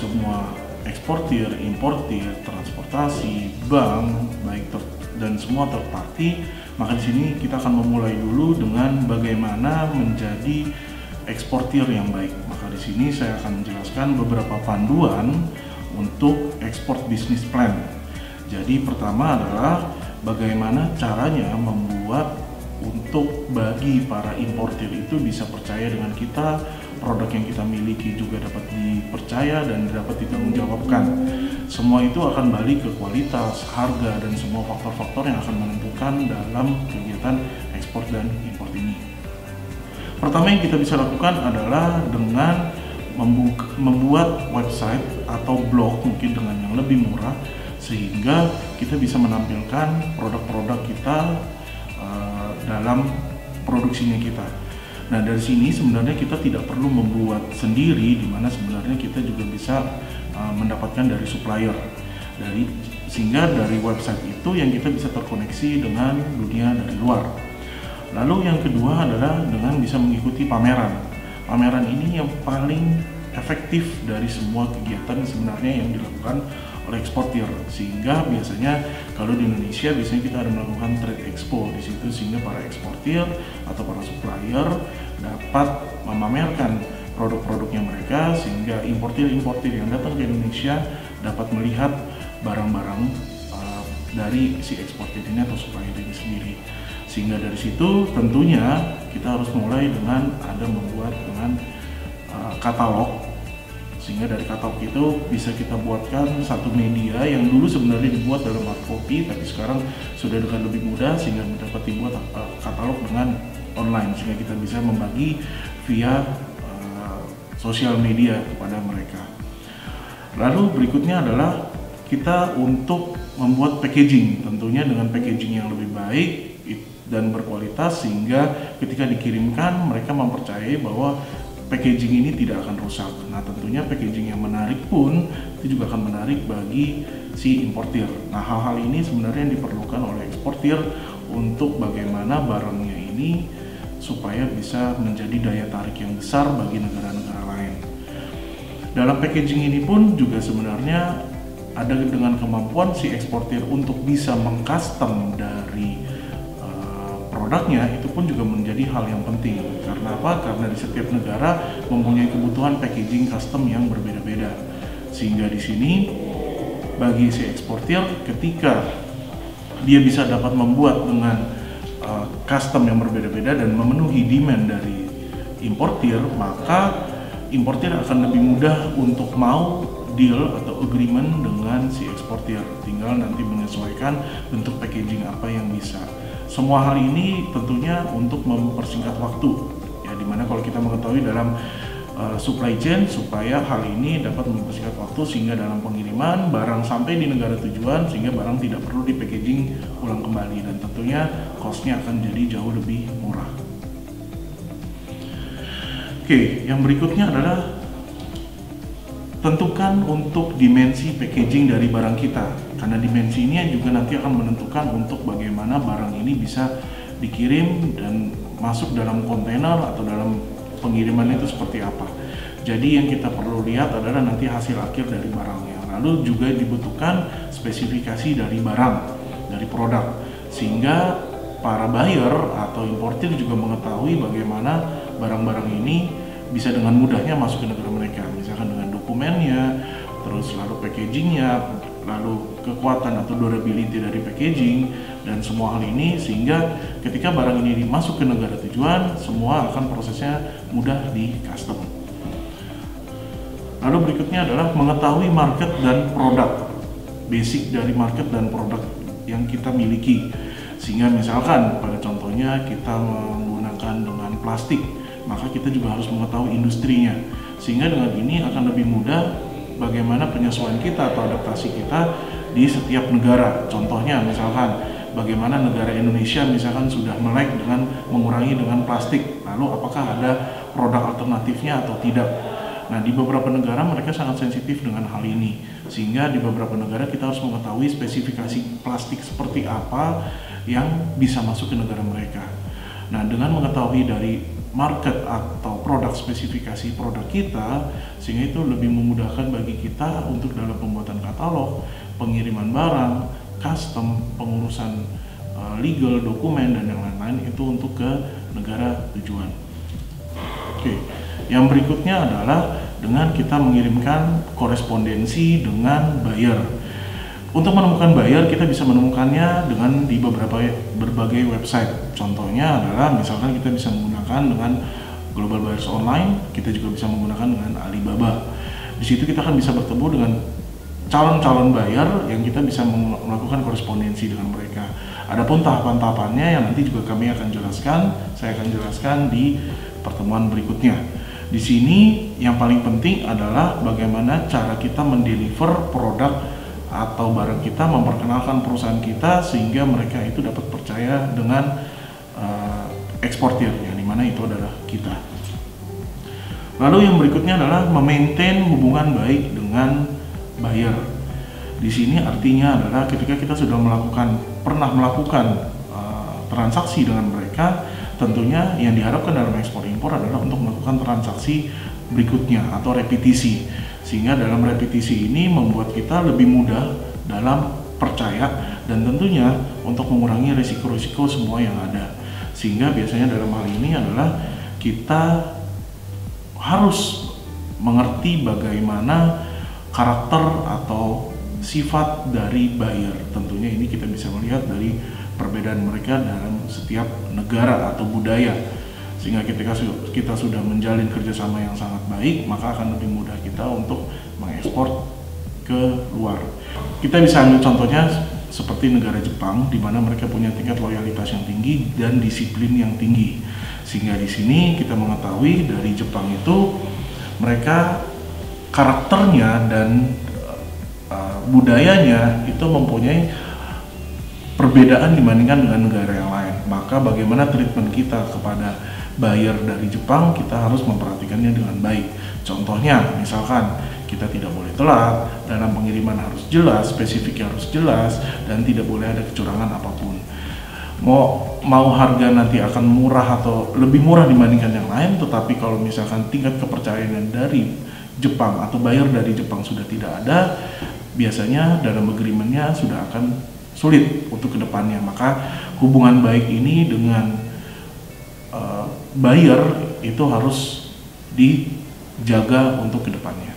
semua eksportir, importir, transportasi, bank, dan semua third party, maka di sini kita akan memulai dulu dengan bagaimana menjadi eksportir yang baik. Maka di sini saya akan menjelaskan beberapa panduan untuk export business plan. Jadi pertama adalah bagaimana caranya membuat untuk bagi para importir itu bisa percaya dengan kita, produk yang kita miliki juga dapat dipercaya dan dapat ditanggungjawabkan. Semua itu akan balik ke kualitas, harga, dan semua faktor-faktor yang akan menentukan dalam kegiatan ekspor dan impor ini. Pertama yang kita bisa lakukan adalah dengan membuat website atau blog mungkin dengan yang lebih murah, sehingga kita bisa menampilkan produk-produk kita dalam produksinya kita. Nah, dari sini sebenarnya kita tidak perlu membuat sendiri, di mana sebenarnya kita juga bisa mendapatkan dari supplier, sehingga dari website itu yang kita bisa terkoneksi dengan dunia dari luar. Lalu yang kedua adalah dengan bisa mengikuti pameran. Pameran ini yang paling efektif dari semua kegiatan sebenarnya yang dilakukan oleh eksportir, sehingga biasanya kalau di Indonesia biasanya kita ada melakukan trade expo di situ, sehingga para eksportir atau para supplier dapat memamerkan produk-produknya mereka, sehingga importir-importir yang datang ke Indonesia dapat melihat barang-barang dari si eksportir ini atau supplier ini sendiri. Sehingga dari situ tentunya kita harus mulai dengan membuat dengan katalog, sehingga dari katalog itu bisa kita buatkan satu media yang dulu sebenarnya dibuat dalam hard copy, tapi sekarang sudah dengan lebih mudah sehingga dapat dibuat katalog dengan online, sehingga kita bisa membagi via sosial media kepada mereka. Lalu berikutnya adalah kita untuk membuat packaging, tentunya dengan packaging yang lebih baik dan berkualitas, sehingga ketika dikirimkan mereka mempercayai bahwa packaging ini tidak akan rusak. Nah, tentunya packaging yang menarik pun itu juga akan menarik bagi si importir. Nah, hal-hal ini sebenarnya yang diperlukan oleh eksportir untuk bagaimana barangnya ini supaya bisa menjadi daya tarik yang besar bagi negara-negara lain. Dalam packaging ini pun juga sebenarnya ada dengan kemampuan si eksportir untuk bisa mengcustom dari produknya, itu pun juga menjadi hal yang penting. Karena apa? Karena di setiap negara mempunyai kebutuhan packaging custom yang berbeda-beda. Sehingga di sini bagi si eksportir, ketika dia bisa dapat membuat dengan custom yang berbeda-beda dan memenuhi demand dari importir, maka importir akan lebih mudah untuk mau deal atau agreement dengan si eksportir. Tinggal nanti menyesuaikan bentuk packaging apa yang bisa. Semua hal ini tentunya untuk mempersingkat waktu, ya, dimana kalau kita mengetahui dalam supply chain supaya hal ini dapat mempersingkat waktu, sehingga dalam pengiriman barang sampai di negara tujuan, sehingga barang tidak perlu di packaging ulang kembali, dan tentunya cost-nya akan jadi jauh lebih murah. Oke, yang berikutnya adalah tentukan untuk dimensi packaging dari barang kita, karena dimensi ini juga nanti akan menentukan untuk bagaimana barang ini bisa dikirim dan masuk dalam kontainer atau dalam pengiriman itu seperti apa. Jadi yang kita perlu lihat adalah nanti hasil akhir dari barangnya. Lalu juga dibutuhkan spesifikasi dari barang, dari produk, sehingga para buyer atau importir juga mengetahui bagaimana barang-barang ini bisa dengan mudahnya masuk ke negara mereka, misalkan dengan dokumennya, terus lalu packagingnya, lalu kekuatan atau durability dari packaging, dan semua hal ini, sehingga ketika barang ini masuk ke negara tujuan, semua akan prosesnya mudah di custom. Lalu berikutnya adalah mengetahui market dan produk, basic dari market dan produk yang kita miliki, sehingga misalkan pada contohnya kita menggunakan dengan plastik, maka kita juga harus mengetahui industrinya, sehingga dengan ini akan lebih mudah bagaimana penyesuaian kita atau adaptasi kita di setiap negara. Contohnya misalkan bagaimana negara Indonesia misalkan sudah melek dengan mengurangi dengan plastik, lalu apakah ada produk alternatifnya atau tidak. Nah, di beberapa negara mereka sangat sensitif dengan hal ini, sehingga di beberapa negara kita harus mengetahui spesifikasi plastik seperti apa yang bisa masuk ke negara mereka. Nah, dengan mengetahui dari market atau produk spesifikasi produk kita, sehingga itu lebih memudahkan bagi kita untuk dalam pembuatan katalog, pengiriman barang, custom, pengurusan legal, dokumen, dan yang lain-lain itu untuk ke negara tujuan. Oke, yang berikutnya adalah dengan kita mengirimkan korespondensi dengan buyer. Untuk menemukan buyer, kita bisa menemukannya dengan di berbagai website. Contohnya adalah misalkan kita bisa menggunakan dengan Global Buyers Online, kita juga bisa menggunakan dengan Alibaba. Di situ kita akan bisa bertemu dengan calon-calon buyer yang kita bisa melakukan korespondensi dengan mereka. Adapun tahapan-tahapannya yang nanti juga saya akan jelaskan di pertemuan berikutnya. Di sini yang paling penting adalah bagaimana cara kita mendeliver produk atau barang kita, memperkenalkan perusahaan kita sehingga mereka itu dapat percaya dengan eksportir, yang dimana itu adalah kita. Lalu yang berikutnya adalah memaintain hubungan baik dengan buyer. Di sini artinya adalah ketika kita sudah pernah melakukan transaksi dengan mereka, tentunya yang diharapkan dalam ekspor impor adalah untuk melakukan transaksi berikutnya atau repetisi, sehingga dalam repetisi ini membuat kita lebih mudah dalam percaya dan tentunya untuk mengurangi risiko-risiko semua yang ada. Sehingga biasanya dalam hal ini adalah kita harus mengerti bagaimana karakter atau sifat dari buyer. Tentunya ini kita bisa melihat dari perbedaan mereka dalam setiap negara atau budaya, sehingga ketika kita sudah menjalin kerjasama yang sangat baik, maka akan lebih mudah kita untuk mengekspor ke luar. Kita bisa ambil contohnya seperti negara Jepang, di mana mereka punya tingkat loyalitas yang tinggi dan disiplin yang tinggi. Sehingga di sini kita mengetahui dari Jepang itu mereka karakternya dan budayanya itu mempunyai perbedaan dibandingkan dengan negara yang lain. Maka bagaimana treatment kita kepada buyer dari Jepang, kita harus memperhatikannya dengan baik. Contohnya, misalkan kita tidak boleh telat, dalam pengiriman harus jelas, spesifiknya harus jelas, dan tidak boleh ada kecurangan apapun. Mau harga nanti akan murah atau lebih murah dibandingkan yang lain, tetapi kalau misalkan tingkat kepercayaan dari Jepang atau buyer dari Jepang sudah tidak ada, biasanya dalam agreement-nya sudah akan sulit untuk kedepannya. Maka hubungan baik ini dengan buyer itu harus dijaga untuk kedepannya.